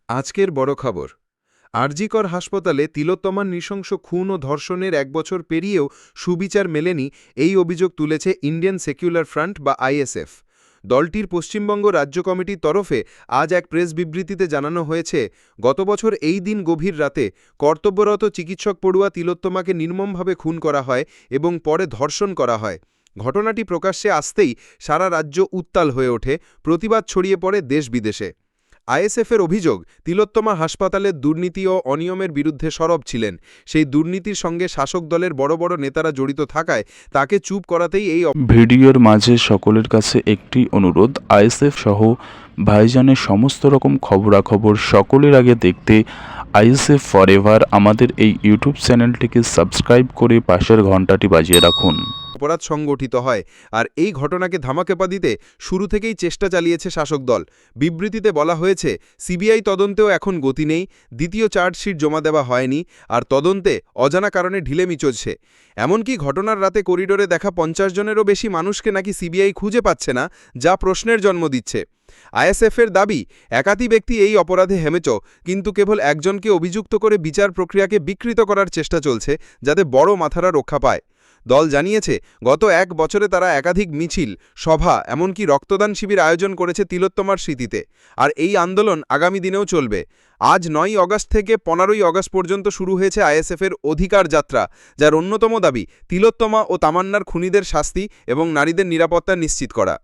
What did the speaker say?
আজকের বড় খবর। আরজিকর হাসপাতালে তিলোত্তমার নৃশংস খুন ও ধর্ষণের ১ বছর পেরিয়েও সুবিচার মেলেনি, এই অভিযোগ তুলেছে ইন্ডিয়ান সেকুলার ফ্রন্ট বা আইএসএফ। দলটির পশ্চিমবঙ্গ রাজ্য কমিটির তরফে আজ এক প্রেস বিবৃতিতে জানানো হয়েছে, গত বছর এই দিন গভীর রাতে কর্তব্যরত চিকিৎসক পড়ুয়া তিলোত্তমাকে নির্মমভাবে খুন করা হয় এবং পরে ধর্ষণ করা হয়। ঘটনাটি প্রকাশ্যে আসতেই সারা রাজ্য উত্তাল হয়ে ওঠে, প্রতিবাদ ছড়িয়ে পড়ে দেশ বিদেশে। আইএসএফের অভিযোগ, তিলোত্তমা হাসপাতালের দুর্নীতি ও অনিয়মের বিরুদ্ধে সরব ছিলেন। সেই দুর্নীতির সঙ্গে শাসক দলের বড় বড় নেতারা জড়িত থাকায় তাকে চুপ করাতেই এই ভিডিওর মাঝে সকলের কাছে একটি অনুরোধ, আইএসএফ সহ ভাইজানের সমস্ত রকম খবরাখবর সকলের আগে দেখতে আইএসএফ ফরএভার আমাদের এই ইউটিউব চ্যানেলটিকে সাবস্ক্রাইব করে পাশের ঘন্টাটি বাজিয়ে রাখুন। অপরাধ সংগঠিত হয়, আর এই ঘটনাকে ধামাচাপা দিতে শুরু থেকেই চেষ্টা চালিয়েছে শাসক দল। বিবৃতিতে বলা হয়েছে, সিবিআই তদন্তেও এখন গতি নেই, দ্বিতীয় চার্জশিট জমা দেওয়া হয়নি, আর তদন্তে অজানা কারণে ঢিলেমি চলছে। এমনকি ঘটনার রাতে করিডোরে দেখা ৫০ জনেরও বেশি মানুষকে নাকি সিবিআই খুঁজে পাচ্ছে না, যা প্রশ্নের জন্ম দিচ্ছে। আইএসএফের দাবি, একাধিক ব্যক্তি এই অপরাধে হেমেচ, কিন্তু কেবল একজনকে অভিযুক্ত করে বিচার প্রক্রিয়াকে বিকৃত করার চেষ্টা চলছে, যাতে বড় মাথারা রক্ষা পায়। দল জানিয়েছে, গত ১ বছরে তারা একাধিক মিছিল, সভা, এমনকি রক্তদান শিবির আয়োজন করেছে তিলোত্তমার স্মৃতিতে, আর এই আন্দোলন আগামী দিনেও চলবে। আজ ৯ অগাস্ট থেকে ১৫ই অগাস্ট পর্যন্ত শুরু হয়েছে আইএসএফের অধিকার যাত্রা, যার অন্যতম দাবি তিলোত্তমা ও তামান্নার খুনিদের শাস্তি এবং নারীদের নিরাপত্তা নিশ্চিত করা।